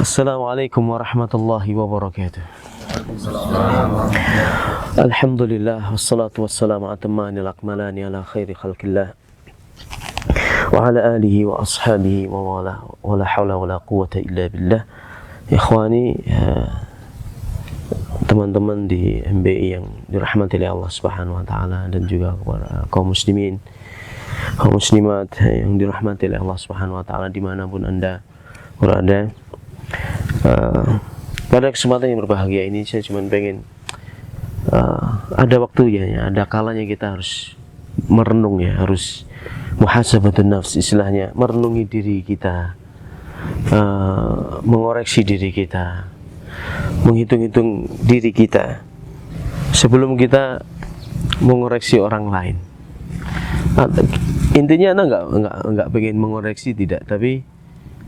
Assalamualaikum warahmatullahi wabarakatuh. Alhamdulillah wassalatu wassalamu atammanil akmalani ala khairi khalqillah wa ala alihi wa ashabihi wa la hawla wa la quwwata illa billah. Ikhwani, teman-teman di MBI yang dirahmati oleh Allah Subhanahu wa taala dan juga kaum muslimin, kaum muslimat yang dirahmati oleh Allah Subhanahu wa taala dimanapun Anda berada. Pada kesempatan yang berbahagia ini saya cuma pengen ada waktunya ya, ada kalanya kita harus merenung ya, harus muhasabatun nafs, istilahnya merenungi diri kita, mengoreksi diri kita, menghitung-hitung diri kita sebelum kita mengoreksi orang lain. Intinya Anda nggak pengen mengoreksi, tidak, tapi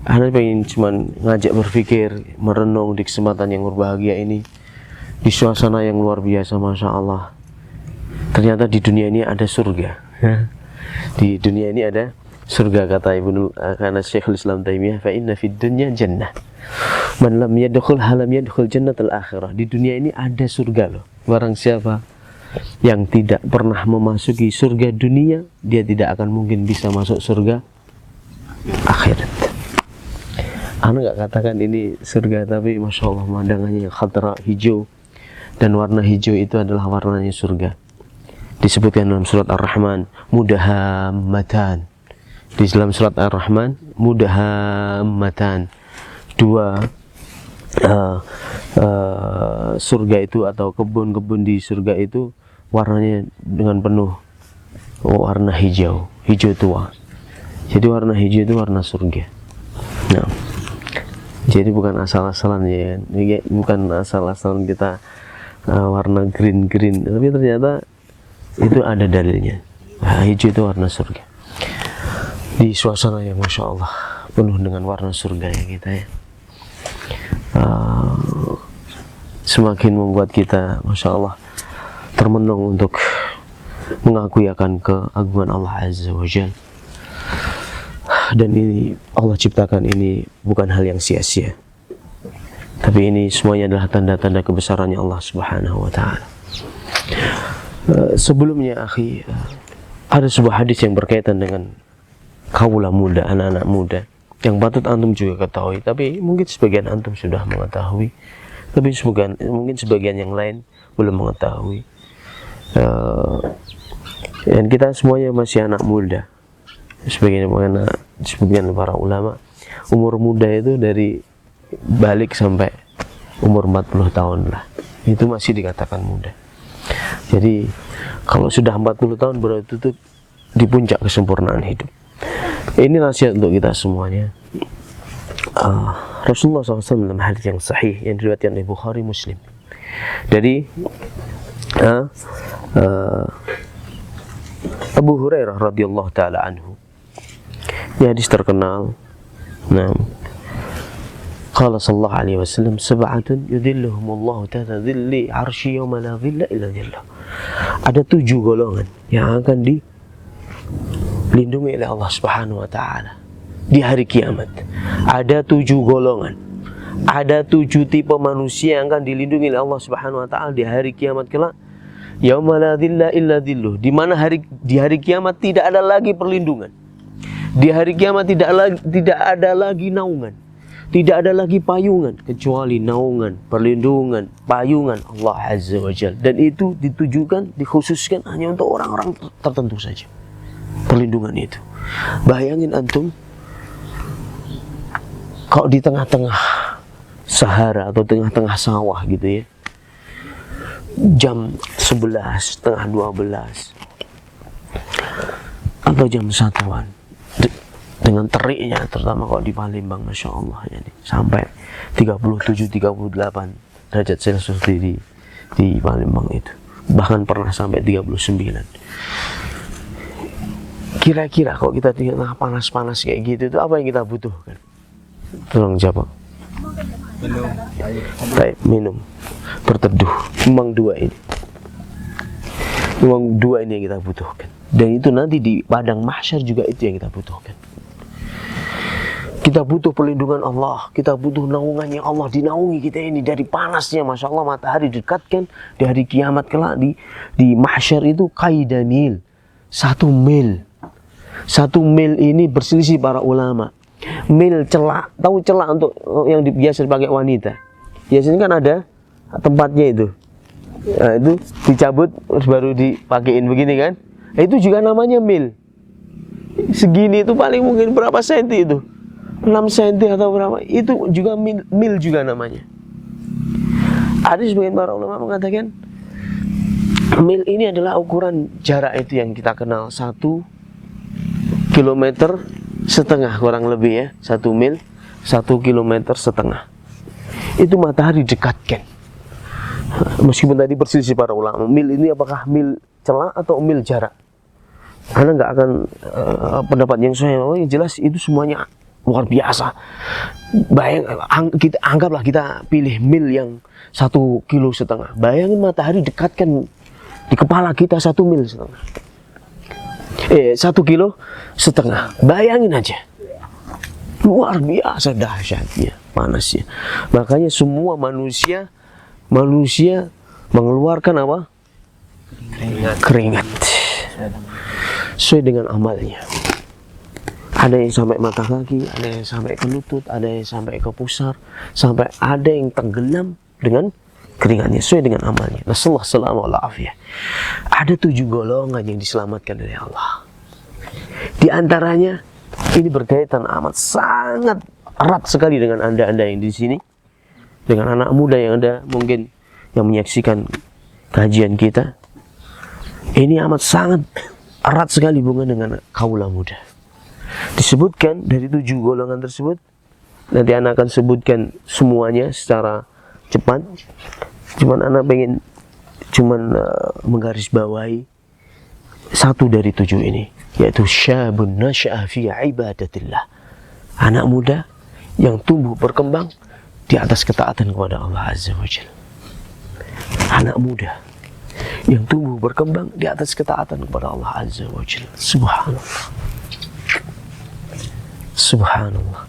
Anda pengen cuman ngajak berpikir, merenung di kesempatan yang berbahagia ini, di suasana yang luar biasa, Masya Allah. Ternyata di dunia ini ada surga. Di dunia ini ada surga, kata karena Syekhul Islam Taimiyah, fa inna fid dunya jannah man lam yadkhul halam yadkhul jannatal akhirah. Di dunia ini ada surga loh. Barang siapa yang tidak pernah memasuki surga dunia, dia tidak akan mungkin bisa masuk surga akhirat. Anda nggak katakan ini surga, tapi Masya Allah pemandangannya yang khadra, hijau, dan warna hijau itu adalah warnanya surga. Disebutkan dalam surat Ar-Rahman, mudahammatan. Di dalam surat Ar-Rahman, mudahammatan. Dua surga itu atau kebun-kebun di surga itu warnanya dengan penuh warna hijau, hijau tua. Jadi warna hijau itu warna surga. Nah, jadi bukan asal-asalan ya, bukan asal-asalan kita warna green, tapi ternyata itu ada dalilnya. Hijau itu warna surga. Di suasana yang Masya Allah penuh dengan warna surga ya kita ya, semakin membuat kita Masya Allah termenung untuk mengakui akan keagungan Allah Azza wa Jalla. Dan ini Allah ciptakan ini bukan hal yang sia-sia, tapi ini semuanya adalah tanda-tanda kebesarannya Allah Subhanahu wa taala. Sebelumnya akhi, ada sebuah hadis yang berkaitan dengan kaula muda, anak-anak muda, yang patut antum juga ketahui, tapi mungkin sebagian antum sudah mengetahui, tapi mungkin sebagian yang lain belum mengetahui. Dan kita semuanya masih anak muda. Sebagian para ulama, umur muda itu dari balik sampai umur 40 tahun lah, itu masih dikatakan muda. Jadi kalau sudah 40 tahun berarti itu di puncak kesempurnaan hidup. Ini nasihat untuk kita semuanya. Rasulullah SAW dalam hadis yang sahih yang diriwayatkan oleh Bukhari Muslim dari Abu Hurairah radhiyallahu taala anhu. Ini hadis terkenal. Nah, qala sallallahu alaihi wasallam, sab'atun yudhilluhumullahu tahta dhilli 'arsy yauma la dhilla illa dhilluh. Ada 7 golongan yang akan dilindungi oleh Allah Subhanahu wa taala di hari kiamat. Ada 7 golongan. Ada 7 tipe manusia yang akan dilindungi oleh Allah Subhanahu wa taala di hari kiamat kelak. Yauma la dhilla illa dhilluh, di mana di hari kiamat tidak ada lagi perlindungan. Di hari kiamat tidak ada lagi naungan, tidak ada lagi payungan, kecuali naungan, perlindungan, payungan Allah Azza wa Jalla. Dan itu ditujukan, dikhususkan hanya untuk orang-orang tertentu saja, perlindungan itu. Bayangin antum kalau di tengah-tengah Sahara atau tengah-tengah sawah gitu ya, jam 11, setengah 12 atau jam 1-an, dengan teriknya, terutama kalau di Palembang, Masya Allah ya, sampai 37-38 derajat Celcius di Palembang itu, bahkan pernah sampai 39. Kira-kira kalau kita di tengah panas-panas kayak gitu, itu apa yang kita butuhkan? Tolong jawab. Minum, berteduh. Memang dua ini yang kita butuhkan. Dan itu nanti di padang mahsyar juga itu yang kita butuhkan. Kita butuh perlindungan Allah, kita butuh naungannya Allah, dinaungi kita ini dari panasnya. Masya Allah, matahari dekatkan di hari kiamat kelak di mahsyar itu qaida mil, 1 mil. 1 mil ini berselisih para ulama. Mil celak, tahu celak untuk yang biasa dipakai wanita. Biasanya kan ada tempatnya itu. Nah, itu dicabut terus baru dipakein begini kan. Itu juga namanya mil. Segini itu paling mungkin berapa senti itu? 6 senti atau berapa? Itu juga mil juga namanya. Ada sebagian para ulama mengatakan mil ini adalah ukuran jarak itu yang kita kenal 1,5 kilometer kurang lebih ya. 1 mil 1,5 kilometer. Itu matahari dekatkan. Meskipun tadi berselisih para ulama, mil ini apakah mil celak atau mil jarak? Anda nggak akan pendapat yang saya, yang jelas itu semuanya luar biasa. Kita anggaplah kita pilih mil yang 1,5 kilo. Bayangin matahari dekatkan di kepala kita 1,5 mil. 1,5 kilo. Bayangin aja. Luar biasa dahsyatnya, panasnya. Makanya semua manusia mengeluarkan apa? Keringat. Sesuai dengan amalnya. Ada yang sampai mata kaki, ada yang sampai ke lutut, ada yang sampai ke pusar, sampai ada yang tenggelam dengan keringatnya sesuai dengan amalnya. Nasallahu alaihi wasallam. Ada 7 golongan yang diselamatkan dari Allah. Di antaranya ini berkaitan amat sangat erat sekali dengan anda yang di sini, dengan anak muda yang ada mungkin yang menyaksikan kajian kita. Ini amat sangat erat sekali hubungan dengan kaula muda. Disebutkan dari 7 golongan tersebut, nanti anak akan sebutkan semuanya secara cepat. Cuman anak pengen menggarisbawahi 1 dari 7 ini, yaitu syabun nasya'a fi ibadatillah. Anak muda yang tumbuh berkembang di atas ketaatan kepada Allah Azza wa Jalla. Anak muda yang tumbuh berkembang di atas ketaatan kepada Allah Azza wa Jalla. Subhanallah. Subhanallah.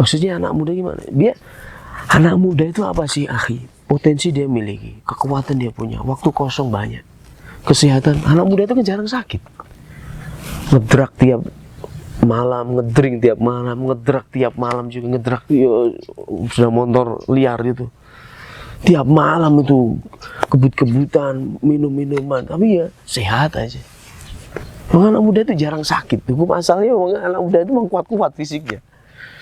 Maksudnya anak muda gimana? Anak muda itu apa sih, akhi? Potensi dia miliki, kekuatan dia punya, waktu kosong banyak, kesehatan. Anak muda itu kan jarang sakit. Ngedrak tiap malam, ngedrink tiap malam, ngedrak tiap malam juga, ngedrak sudah motor liar gitu. Tiap malam itu kebut-kebutan, minum-minuman, tapi ya sehat aja. Anak muda itu jarang sakit. Hukum asalnya anak muda itu memang kuat-kuat fisiknya,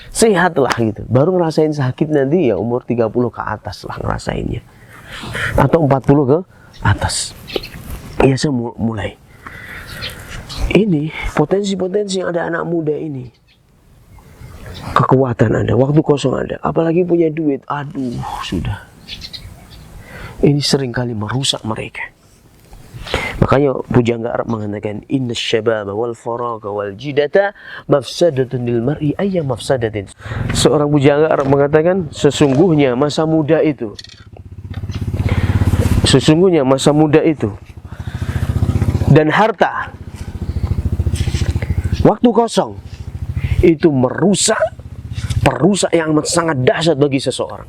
sehat lah gitu. Baru ngerasain sakit nanti ya umur 30 ke atas lah ngerasainnya, atau 40 ke atas. Ya saya mulai. Ini potensi-potensi yang ada anak muda ini, kekuatan ada, waktu kosong ada, apalagi punya duit, aduh sudah. Ini seringkali merusak mereka. Makanya pujangga Arab mengatakan inna syababa wal faraga wal jidata mafsadatun lil mar'i ayya mafsadatin. Seorang pujangga Arab mengatakan sesungguhnya masa muda itu dan harta, waktu kosong itu perusak yang amat sangat dahsyat bagi seseorang.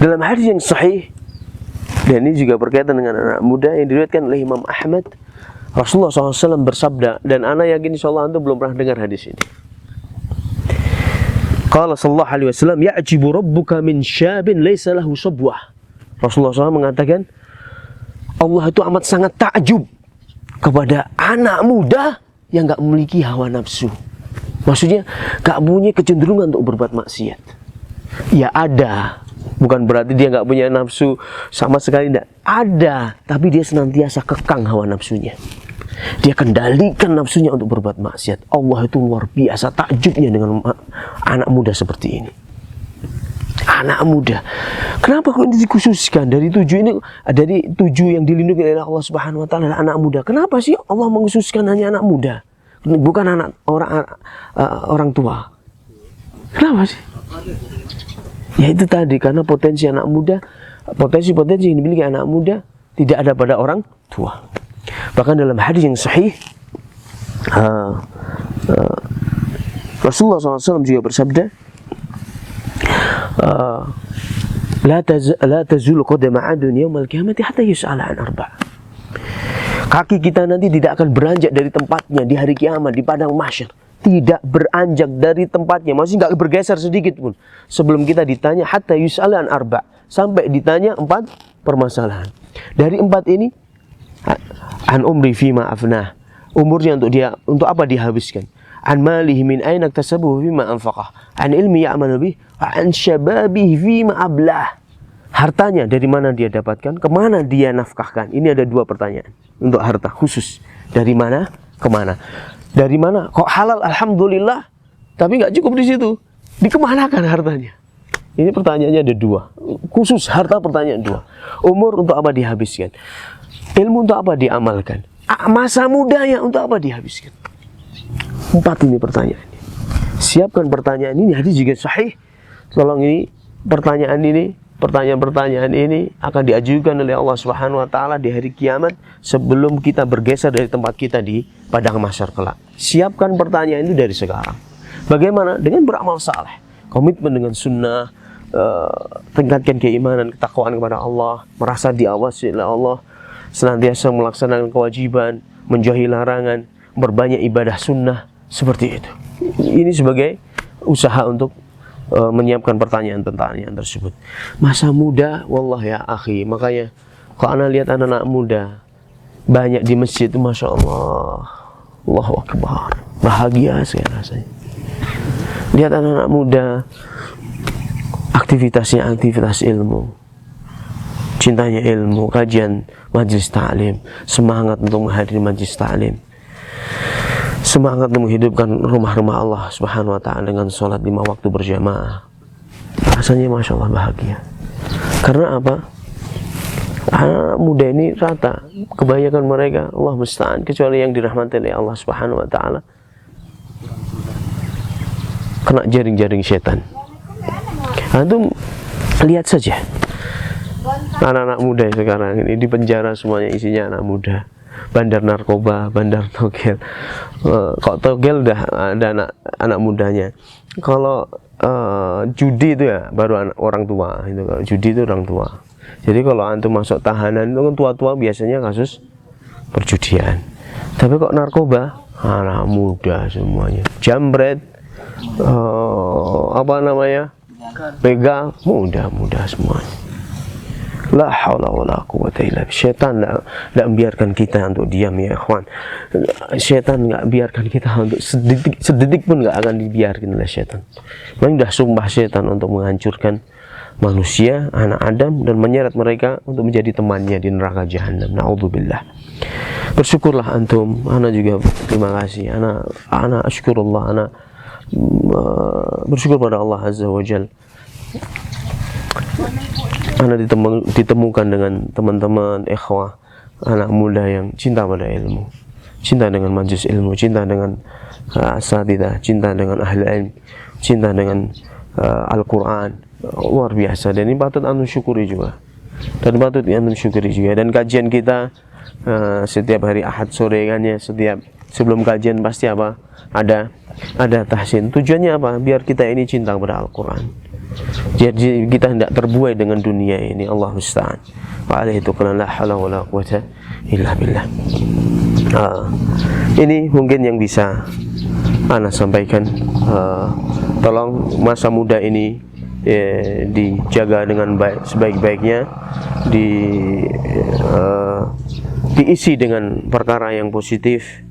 Dalam hadis yang sahih, dan ini juga berkaitan dengan anak muda yang diriwayatkan oleh Imam Ahmad, Rasulullah SAW bersabda, dan ana yakin insyaallah antum belum pernah dengar hadis ini. Qala sallallahu alaihi wasallam, ya'jibu rabbuka min syabin laysa lahu sabwah. Rasulullah SAW mengatakan, Allah itu amat sangat takjub kepada anak muda yang gak memiliki hawa nafsu. Maksudnya gak punya kecenderungan untuk berbuat maksiat. Ya ada, bukan berarti dia gak punya nafsu sama sekali, tidak ada, tapi dia senantiasa kekang hawa nafsunya. Dia kendalikan nafsunya untuk berbuat maksiat. Allah itu luar biasa takjubnya dengan anak muda seperti ini. Anak muda. Kenapa kok ini dikhususkan? Dari 7 yang dilindungi oleh Allah Subhanahu wa taala anak muda. Kenapa sih Allah mengkhususkan hanya anak muda? Bukan anak orang tua. Kenapa sih? Ya itu tadi, karena potensi anak muda, potensi yang dimiliki anak muda tidak ada pada orang tua. Bahkan dalam hadis yang sahih Rasulullah SAW juga bersabda, la tazul qadama 'abdin yaumal qiyamati hatta yus'ala an arba'. Kaki kita nanti tidak akan beranjak dari tempatnya di hari kiamat, di padang mahsyar. Tidak beranjak dari tempatnya, maksudnya nggak bergeser sedikit pun sebelum kita ditanya hatta yus'ala an arba', sampai ditanya 4 permasalahan. Dari 4 ini, an umri fima afnah, umurnya untuk apa dihabiskan, an malihi min aina iktasabahu fima anfaqah, an ilmi ya'malu bih, an syababihi fima ablah. Hartanya dari mana dia dapatkan, kemana dia nafkahkan. Ini ada 2 pertanyaan untuk harta khusus. Dari mana, kemana. Dari mana, kok halal alhamdulillah, tapi nggak cukup di situ, dikemanakan hartanya. Ini pertanyaannya ada 2 khusus. Harta pertanyaan 2, umur untuk apa dihabiskan, ilmu untuk apa diamalkan, masa mudanya untuk apa dihabiskan. 4 ini pertanyaannya. Siapkan pertanyaan ini, hadis juga sahih. Tolong ini pertanyaan-pertanyaan ini akan diajukan oleh Allah Subhanahu wa taala di hari kiamat sebelum kita bergeser dari tempat kita di padang mahsyar kelak. Siapkan pertanyaan itu dari sekarang. Bagaimana? Dengan beramal saleh, komitmen dengan sunnah, tingkatkan keimanan, ketakwaan kepada Allah, merasa diawasi oleh Allah, senantiasa melaksanakan kewajiban, menjauhi larangan, berbanyak ibadah sunnah, seperti itu. Ini sebagai usaha untuk menyiapkan pertanyaan-pertanyaan tersebut. Masa muda, wallah ya akhi, makanya kalau anda lihat anak-anak muda banyak di masjid itu, masya Allah, Allahu Akbar, bahagia sekali rasanya. Lihat anak-anak muda, aktivitasnya aktivitas ilmu, cintanya ilmu, kajian majlis ta'lim, semangat untuk menghadiri majlis ta'lim, semangat untuk menghidupkan rumah-rumah Allah Subhanahu wa ta'ala dengan sholat 5 waktu berjamaah. Rasanya masya Allah bahagia. Karena apa? Anak muda ini rata, kebanyakan mereka, Allah musta'an, kecuali yang dirahmati oleh Allah Subhanahu wa ta'ala, kena jaring-jaring setan. Antum lihat saja anak-anak muda sekarang ini di penjara, semuanya isinya anak muda. Bandar narkoba, bandar togel. Kok togel udah ada anak mudanya. Kalau judi itu ya baru orang tua. Itu kalau judi itu orang tua. Jadi kalau antum masuk tahanan itu kan tua-tua biasanya kasus perjudian. Tapi kok narkoba, anak muda semuanya. Jambret, apa namanya? Begal, muda-muda semuanya. La haula wala quwwata illa billah. Syaitan tidak membiarkan kita untuk diam ya ikhwan. Syaitan nggak biarkan kita untuk sedetik pun nggak akan dibiarkan oleh syaitan. Memang sudah sumpah syaitan untuk menghancurkan manusia, anak Adam, dan menyeret mereka untuk menjadi temannya di neraka jahanam. Na'udzubillah. Bersyukurlah antum, ana juga terima kasih. Ana asykurullah, ana bersyukur pada Allah Azza wa Jalla. Anda ditemukan dengan teman-teman ikhwah, anak muda yang cinta pada ilmu, cinta dengan majlis ilmu, cinta dengan asatidzah, cinta dengan ahli ilmu, cinta dengan Al-Quran. Luar biasa, dan ini patut anda syukuri juga, dan patut anda syukuri juga. Dan kajian kita setiap hari Ahad sore kan ya, setiap sebelum kajian pasti apa, ada tahsin. Tujuannya apa? Biar kita ini cinta kepada Al-Quran, jadi kita tidak terbuai dengan dunia ini. Allah musta'an. Wa alaihi tuqlan la haula wala quwwata illa billah. Ini mungkin yang bisa ana sampaikan. Tolong masa muda ini dijaga dengan baik, sebaik-baiknya, diisi dengan perkara yang positif,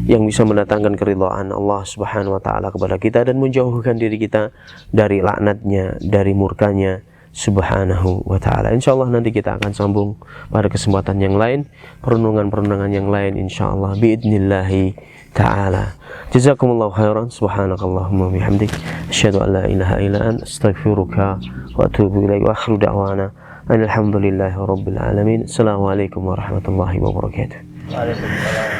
yang bisa mendatangkan keridhaan Allah Subhanahu wa ta'ala kepada kita, dan menjauhkan diri kita dari laknatnya, dari murkanya Subhanahu wa ta'ala. InsyaAllah nanti kita akan sambung pada kesempatan yang lain, perenungan-perenungan yang lain insyaallah biidnillahi ta'ala. Jazakumullahu khairan. Subhanakallahumma bihamdik, asyhadu an la ilaha illa anta, astaghfiruka wa atubu ilaik. Wa akhiru da'wana alhamdulillahi rabbil alamin. Assalamualaikum warahmatullahi wabarakatuh. Waalaikumsalam.